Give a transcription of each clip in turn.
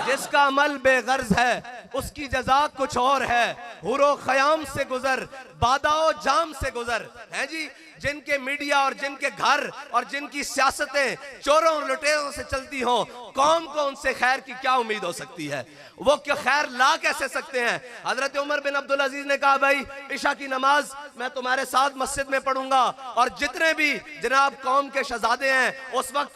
जिसका अमल बेगर्ज है उसकी जजा कुछ और है, हुरो खयाम से गुजर बादाओ जाम से गुजर है जी। जिनके मीडिया और जिनके घर और जिनकी सियासतें चोरों और लुटेरों से चलती हों, कौम को उनसे खैर की क्या उम्मीद हो सकती है? वो क्यों खैर ला कैसे सकते हैं? हजरत उमर बिन अब्दुल अजीज ने कहा, भाई इशा की नमाज मैं तुम्हारे साथ मस्जिद में पढ़ूंगा, और जितने भी जनाब कौम के शहजादे हैं, उस वक्त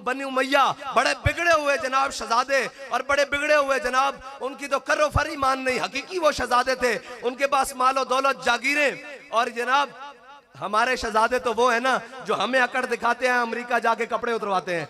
बनी उमैया बड़े बिगड़े हुए जनाब शहजादे और बड़े बिगड़े हुए जनाब, उनकी तो करो फरी मान नहीं, हकीकी वो शहजादे थे, उनके पास मालो दौलत जागीरें। और जनाब हमारे शहजादे तो वो है ना जो हमें अकड़ दिखाते हैं, अमेरिका जाके कपड़े उतरवाते हैं।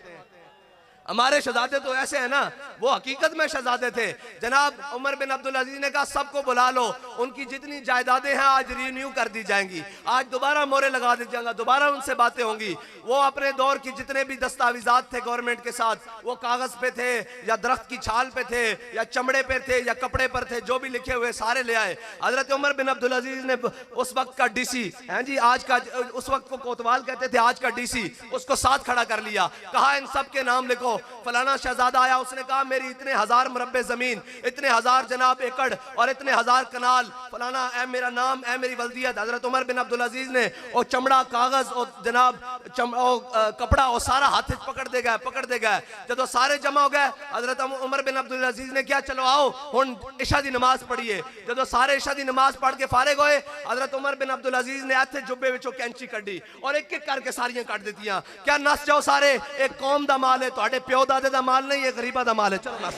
हमारे शहजादे तो ऐसे हैं ना, वो हकीकत में शहजादे थे। जनाब उमर बिन अब्दुल अजीज ने कहा, सबको बुला लो, उनकी जितनी जायदादें हैं आज रिन्यू कर दी जाएंगी, आज दोबारा मोहरे लगा दी जाएंगे, दोबारा उनसे बातें होंगी। वो अपने दौर की जितने भी दस्तावेजात थे गवर्नमेंट के साथ, वो कागज पे थे या दरख्त की छाल पे थे या चमड़े पे थे या कपड़े पर थे, जो भी लिखे हुए सारे ले आए। हजरत उमर बिन अब्दुल अजीज ने उस वक्त का डीसी है जी, आज का उस वक्त को कोतवाल कहते थे, आज का डीसी, उसको साथ खड़ा कर लिया, कहा इन सब के नाम लिखो। फलाना शहजादा आया, उसने कहा मेरी इतने हजार मुरब्बे जमीन, इतने हजार जनाब एकड़ और इतने हजार कनाल, फलाना ए मेरा नाम, ए मेरी वल्दियत। हजरत उमर बिन अब्दुल अजीज ने वो चमड़ा कागज और जनाब कपड़ा वो सारा हाथ पकड़ दे गए। जब सारे जमा हो गए, हजरत उमर बिन अब्दुल अजीज ने क्या, चलो आओ हुन इशा दी नमाज पढ़िए। जब सारे इशा दी नमाज पढ़ के फारिग होए, हजरत उमर बिन अब्दुल अजीज ने इत्थे जुब्बे विचों कैंची कड्डी और एक एक करके सारियां कट दित्तियां। क्या नस जाओ सारे, एक कौम दा माल है, तुहाडे प्यो दादे दा माल नहीं, ये गरीबा दा माल है, चलो नस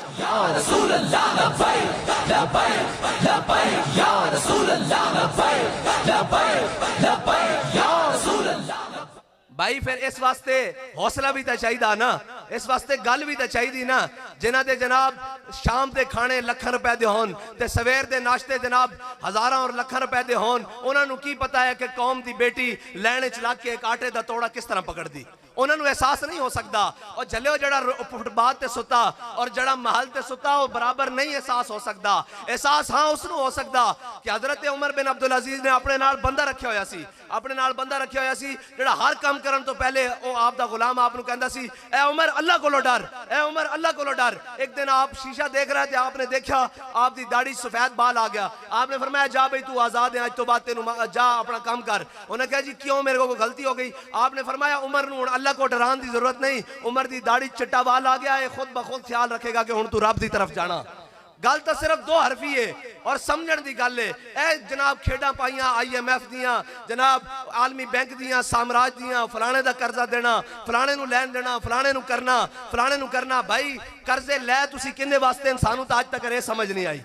भाई। फिर इस वास्ते हौसला भी तो चाहिए ना, इस वास्ते गल भी तो चाहिए ना, जिन्हां दे जनाब शाम के खाने लखां रुपए दे होन ते सवेर दे नाश्ते जनाब हजारां और लखां रुपए दे होन, उन्होंने की पता है कि कौम की बेटी लैने च लग के एक आटे का तोड़ा किस तरह पकड़ दी, उन्होंने एहसास नहीं हो सकता। और जले जड़ा फुटपाथ ते सुता और जड़ा महल ते सुता, वो बराबर नहीं एहसास हो सकता। एहसास हाँ उसनों हो सकता कि हजरत उमर बिन अब्दुल अजीज ने अपने नाल बंदा रखा होया सी, अपने नाल बंदा रखा होया सी, जेड़ा हर काम करन तो पहले वो आप दा गुलाम आप नूं कहंदा सी, ए उमर अल्लाह कोलों डर, ए उमर अल्लाह कोलों डर। एक दिन आप शीशा देख रहे थे, आपने देखा आप दी दाढ़ी सफेद बाल आ गया, आपने फरमाया जा भाई तू आजाद है, आज तो बाद तेनू जा अपना काम कर। उन्हें कहा जी क्यों, मेरे को गलती हो गई। आपने फरमाया उमर नूं अल्लाह को डराने की जरूरत नहीं, उमर दी दाढ़ी चिट्टा बाल आ गया है, खुद ब खुद ख्याल रखेगा कि हुण तू रब दी तरफ जाना। गल तो सिर्फ दो हरफी है और समझण दी गल है। ए जनाब खेड़ा पाइयां IMF दियां, जनाब आलमी बैंक दियां, साम्राज दियां, फलाने दा कर्जा देना, फलाने नूं लैन देना, फलाने नूं करना, फलाने नूं करना। भाई कर्जे लै तुसी किन्ने वास्ते, सानू तो आज तक ये समझ नहीं आई।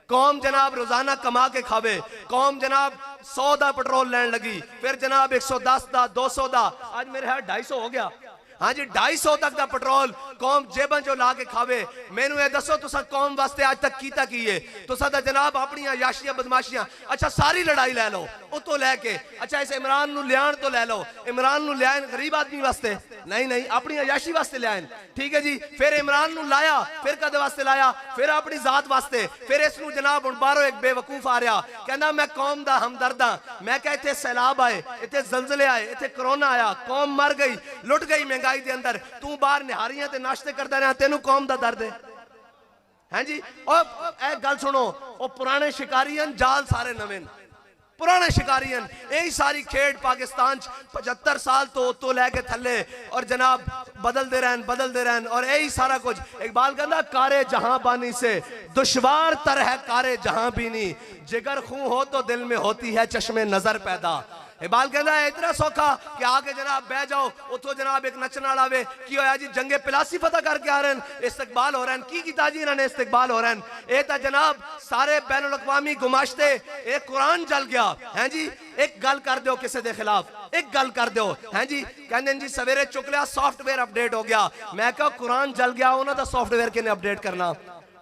कौम जनाब रोजाना कमा के खावे, कौम जनाब 100 दा पेट्रोल लैन लगी, फिर जनाब 110 दा, 200 दा, आज मेरे है 250 हो गया। हाँ जी 250 तक दा पेट्रोल कौम जेबन जो ला के खावे। मैनू ये दसो तुसा कौम वास्ते आज तक कीता की है? तुसा दा जनाब अपनी याशियां बदमाशियां, अच्छा सारी लड़ाई लै लो उतो लैके, अच्छा इस इमरान नू लियान तो लै लो, इमरान नू लियान गरीब आदमी वास्ते नहीं, नहीं अपनी याशी वास्ते लियान, ठीक है जी। फिर इमरान नू लाया, फिर कदे वास्ते लाया, फिर अपनी जात वास्ते, फिर इस नू जनाब हुण बाहरों एक बेवकूफ आ रहा कहना मैं कौम दा हमदर्द हां। मैं कहा इत्थे सैलाब आए, इत्थे जलजले आए, इत्थे कोरोना आया, कौम मर गई, लुट गई महंगाई दे अंदर, तू बाहर निहारियां ते नाश्ते करदा रहा, तेनू कौम दा दर्द है? हैं जी। और ए गल सुनो, ओ पुराने शिकारीन जाल सारे नवे, पुराने शिकारीन, यही सारी खेड पाकिस्तान 75 साल तो लैके थले और जनाब बदलते रहन और यही सारा कुछ। इकबाल कहता कारे जहां बानी से दुश्वार तर है कारे जहां बीनी, जिगर खूं हो तो दिल में होती है चश्मे नजर पैदा। इकबाल कहता है इतना सौखा कि आके जनाब बह जाओ, उतो जनाब एक नचन वाला वे की होया जी जंगे पिलासी फतह करके आ रहे हैं, इस्तकबाल हो रहे हैं, की कीता जी इन्होंने इस्तकबाल हो रहे हैं। ये तो जनाब सारे बैनुल अक़वामी गुमाश्ते, एक कुरान जल गया है जी, एक गल कर दो किसी के खिलाफ, एक गल कर दो है जी, कहते जी सवेरे चुक लिया सॉफ्टवेयर अपडेट हो गया। मैं कहा कुरान जल गया, उन्होंने सॉफ्टवेयर किने अपडेट करना,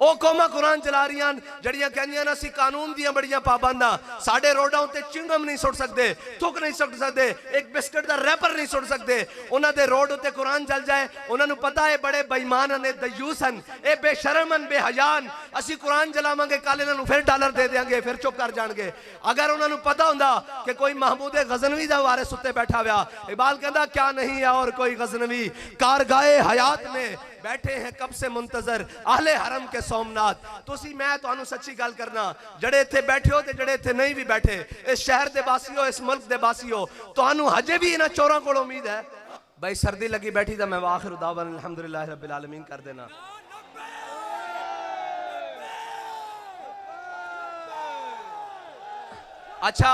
ਉਹ ਕੌਮਾਂ ਕੁਰਾਨ ਚਲਾ ਰਹੀਆਂ ਜਿਹੜੀਆਂ ਕਹਿੰਦੀਆਂ ਨੇ ਅਸੀਂ ਕਾਨੂੰਨ ਦੀਆਂ ਬੜੀਆਂ ਪਾਬੰਦਾਂ ਸਾਡੇ ਰੋਡਾਂ ਉੱਤੇ ਚਿੰਗਮ ਨਹੀਂ ਸੁੱਟ ਸਕਦੇ ਥੁੱਕ ਨਹੀਂ ਸੁੱਟ ਸਕਦੇ ਇੱਕ ਬਿਸਕਟ ਦਾ ਰੈਪਰ ਨਹੀਂ ਸੁੱਟ ਸਕਦੇ ਉਹਨਾਂ ਦੇ ਰੋਡ ਉੱਤੇ ਕੁਰਾਨ ਚੱਲ ਜਾਏ ਉਹਨਾਂ ਨੂੰ ਪਤਾ ਹੈ ਬੜੇ ਬੇਈਮਾਨ ਨੇ ਦਯੂਸ ਹਨ ਇਹ ਬੇਸ਼ਰਮ ਹਨ ਬੇਹਯਾਨ ਅਸੀਂ ਕੁਰਾਨ ਜਲਾਵਾਂਗੇ ਕੱਲ ਇਹਨਾਂ ਨੂੰ ਫਿਰ ਡਾਲਰ ਦੇ ਦੇਾਂਗੇ ਫਿਰ ਚੁੱਪ ਕਰ ਜਾਣਗੇ ਅਗਰ ਉਹਨਾਂ ਨੂੰ ਪਤਾ ਹੁੰਦਾ ਕਿ ਕੋਈ महमूद गजनवी ਦਾ ਵਾਰਿਸ ਉੱਤੇ ਬੈਠਾ ਹੋਇਆ इकबाल कहता क्या नहीं है और कोई गजनवी कारगाए हयात में बैठे हैं कब से मुंतजर आहले हरम के सोमनाथ तुसी मैं तुहानू सच्ची गल करना जड़े इत्थे बैठे हो ते जड़े इत्थे नहीं भी बैठे इस शहर दे वासी हो इस मुल्क दे वासी हो तुहानू हजे भी इन्हां चोरां कोल उम्मीद है भाई सर्दी लगी बैठी तो मैं आखिर दावन अल्हम्दुलिल्लाह रब्बिल आलमीन कर देना अच्छा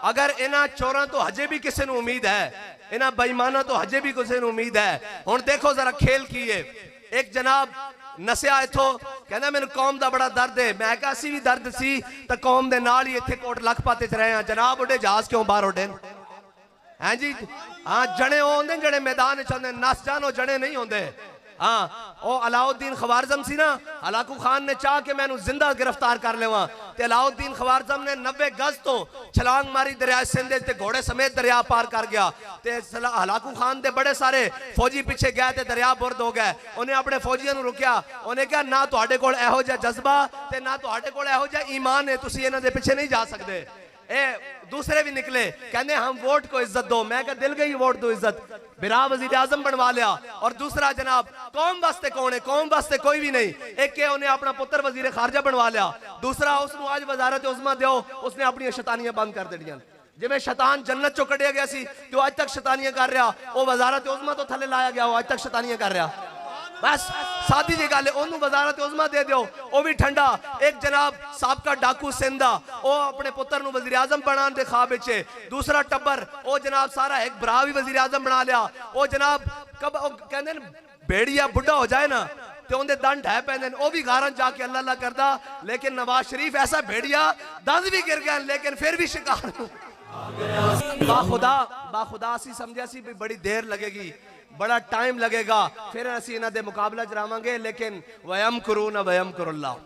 अगर इन्हां चोरां तो हजे भी किसी को उम्मीद है इन्हां बेईमानां तो हजे भी किसी को उम्मीद है हुण देखो जरा खेल की है एक जनाब नसिया इथों कहना मैनू कौम का बड़ा दर्द है मैं कहा असी भी दर्द सी तो कौम के नाल ही इत्थे कोट लखपत च रहे हैं जनाब उड़े जहाज क्यों बाहर उड़े हैं जी हाँ जने आते जड़े मैदान चाहते नस जान वो जने नहीं होंगे हाँ वो अलाउद्दीन खवारजम सी ना हलाकू खान ने चाह के मैनू जिंदा गिरफ्तार कर लेवा ते अलाउद्दीन खवारजम ने 90 गज तो छलांग मारी दरिया सिंध ते घोड़े समेत दरिया पार कर गया ते हलाकू खान दे बड़े सारे फौजी पीछे गए ते दरिया बुर्द हो गए उन्हें अपने फौजियों नू रुकिया उन्हें कहा ना तुहाडे कोल इहो जिहा जज्बा ते ना तुहाडे कोल इहो जिहा ईमान है तुसीं इन्हां दे पीछे नहीं जा सकते ए दूसरे भी निकले कहने हम वोट को इज्जत दो मैं कहा दिल गई वोट दो इज्जत बिरा वजीर आजम बनवा लिया और दूसरा जनाब कौम वास्ते कौन है कौम वास्ते कोई भी नहीं एक के उन्हें अपना पुत्र वजीर खारजा बनवा लिया दूसरा उसने आज वजारत उस्मा दो उसने अपनी शैतानियां बंद कर देनियां जिवें शैतान जन्नत चो कढ़िया गया सी तो आज तक शैतानियां कर रहा वो वजारत उस्मा तो थले लाया गया वो आज तक शैतानियां कर रहा बस सादी जी गल है ओनू वजारत उज़्मा दे दो वो भी ठंडा एक जनाब साबका डाकू सिंधा वो अपने पुत्र नू वज़ीर आज़म बनाने दे ख्वाब विच दूसरा टब्बर वो जनाब सारा एक भरा भी वज़ीर आज़म बना लिया वो जनाब कब कहंदे ने भेड़िया बुढ़ा हो जाए ना तो उनके दंड है पैंदे वो भी गारन जाके अल्लाह अल्लाह करदा लेकिन नवाज शरीफ ऐसा भेड़िया दंद भी गिर गया लेकिन फिर भी शिकार बाखुदा सी समझा सी भी बड़ी देर लगेगी बड़ा टाइम लगेगा फिर असी इन्हां दे मुकाबला जरावांगे लेकिन वयम करूना वयम करुल्लाह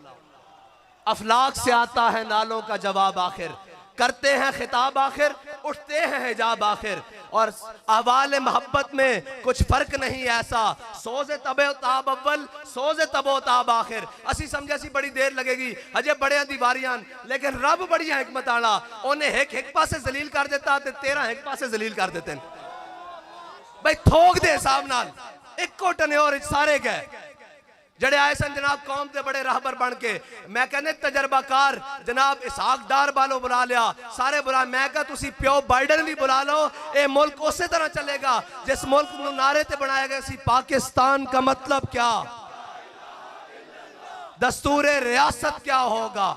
अफलाक से आता है नालों का जवाब आखिर करते हैं खिताब आखिर उठते हैं हिजाब आखिर और अहवाल मोहब्बत में कुछ फर्क नहीं ऐसा सोज़े तबे ताब अव्वल सोज़े तबो ताब आखिर असी समझा सी बड़ी देर लगेगी अजे बड़ियां दी वारियां लेकिन रब बड़ियां हिकमत आला उन्हें एक पासे जलील कर देता ते 13 एक पासे जलील कर देते भाई थोक दे हिसाब नाल इको टन्योर सारे गए जड़े आए सन जनाब कौम के बड़े राहबर बन के मैं कहने तजर्बाकार जनाब इसहाक डार वालों बुला लिया सारे बुला मैं कहा तुसी प्यो बाइडन भी बुला लो ये मुल्क उसी तरह चलेगा जिस मुल्क को नारे ते बनाया गया सी पाकिस्तान का मतलब क्या दस्तूर रियासत क्या होगा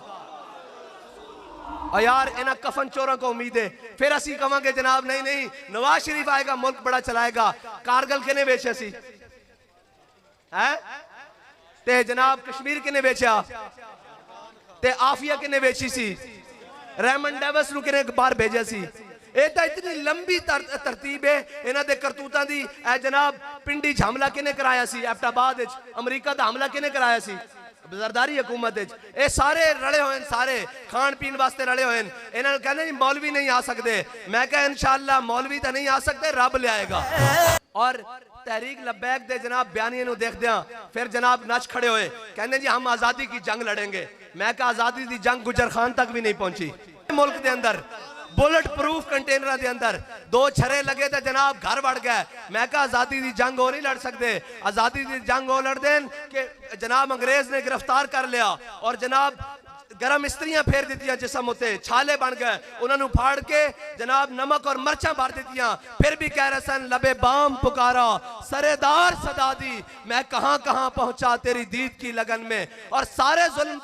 और यार इन्हें कफन चोरों को उम्मीद है फिर असी कहांगे जनाब नहीं नहीं नवाज शरीफ आएगा मुल्क बड़ा चलाएगा कारगिल किने बेचे सी है ते जनाब कश्मीर किने बेचा ते आफिया किने बेची सी रेमन डेविस नू किने बाहर भेजा सी ये तो इतनी लंबी तरतीब है इन्हां दे करतूतां दी ए जनाब पिंडी च हमला किने कराया सी एबटाबाद विच अमरीका दा हमला किने कराया सी जरदारी हुकूमत ये सारे रले हुए सारे खान पीन वास्ते रले हुए इन्होंने कहने मौलवी नहीं आ सकते मैं कहा इंशाअल्लाह मौलवी तो नहीं आ सकते रब ले आएगा और तहरीक लब्बैक दे जनाब बयानिए नू देखदे फिर जनाब नच खड़े हुए कहने जी हम आज़ादी की जंग लड़ेंगे मैं कहा आज़ादी की जंग गुजर खान तक भी नहीं पहुंची मुल्क के अंदर बुलेट प्रूफ कंटेनर के अंदर 2 छरे लगे तो जनाब घर बढ़ गए मैं कहा आज़ादी की जंग हो नहीं लड़ सकते आज़ादी की जंग हो लड़ दें कि जनाब अंग्रेज ने गिरफ्तार कर लिया और जनाब गरम इस्त्रियां फेर दी जिसम उत्ते छाले बन गए उन्होंने फाड़ के जनाब नमक और मर्चा भर दी फिर भी कह रहे सन लबे बाम पुकारा सरेदार सदा दी मैं कहां कहां पहुंचा तेरी दीद की लगन में और सारे जुल्म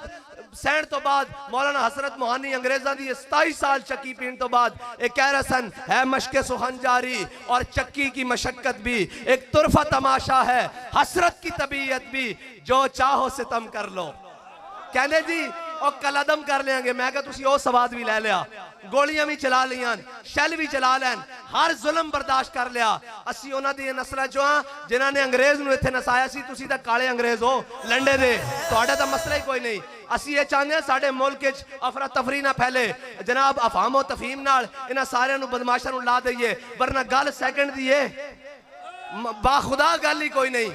सहन तो बाद मौलाना हसरत मोहानी अंग्रेजा दी 27 साल चक्की पीण तो बाद एक कह रहे सन है मशके सुखन जारी और चक्की की मशक्कत भी एक तुरफा तमाशा है हसरत की तबीयत भी जो चाहो सितम कर लो कहने जी और कलदम कर लेंगे मैं कहा तुसी ओ सवाद भी ले लिया गोलियां भी चला लियां, शैल भी चला लैन, हर जुल्म बर्दाश्त कर लिया। असी उन्हां दी नस्लां चों हां जिन्हां ने अंग्रेज नूं इत्थे नसाया सी। तुसीं तां काले अंग्रेज हो लंडे दे, तुहाडा तां मसला ही कोई नहीं। असी ये चाहते हैं साडे मुल्क च अफरा तफरी ना फैले जनाब, अफामो तफहीम नाल इन्हां सारियां नूं बदमाशां नूं ला दईए, वरना गल सैकंड दी है, बाखुदा गल ही कोई नहीं।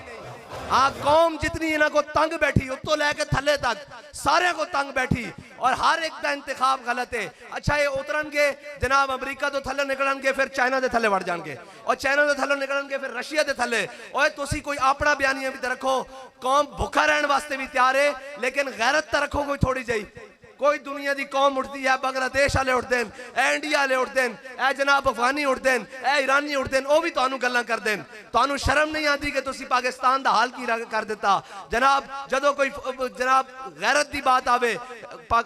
हाँ, कौम जितनी इन्हों को तंग बैठी, उत्तों लैके थले तक सारे को तंग बैठी, और हर एक का इंतखाब गलत है। अच्छा, ये उतरन के जनाब अमरीका तो थले निकलन के फिर चाइना के थले वड़ जाएंगे, और चाइना के थले निकलन के फिर रशिया के थले। और तुसी कोई अपना बयानिया भी तो रखो, कौम भुखा रहने वास्ते भी तैयार है, लेकिन गैरत तो रखो कोई थोड़ी जी। कोई दुनिया की कौम उठती है, बांग्लादेश वाले उठते हैं, इंडिया वाले उठते हैं, ए जनाब अफगानी उठते हैं, ए ईरानी उठते हैं, वह भी तुहानू गल्लां करते हैं। तुहानू शर्म नहीं आती कि तुसी पाकिस्तान का हाल की कर दिता। जनाब जदों कोई जनाब गैरत की बात आवे,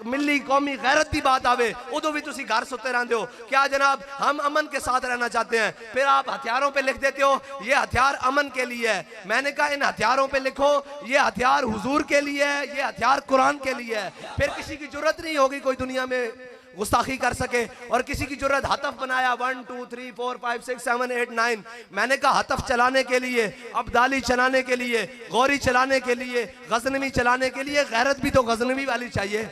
मिली कौमी गैरत की बात आवे, उदों भी तुसी घर सुते रहते हो। क्या जनाब हम अमन के साथ रहना चाहते हैं? फिर आप हथियारों पे लिख देते हो ये हथियार अमन के लिए है। मैंने कहा इन हथियारों पे लिखो ये हथियार हुजूर के लिए है, ये हथियार कुरान के लिए है। फिर किसी की जरूरत नहीं होगी कोई दुनिया में गुस्ताखी कर सके। और किसी की जरूरत हतफ बनाया 1 2 3 4 5 6 7 8 9, मैंने कहा हतफ चलाने के लिए, अब्दाली चलाने के लिए, गौरी चलाने के लिए, गजनवी चलाने के लिए गैरत भी तो गजनवी वाली चाहिए।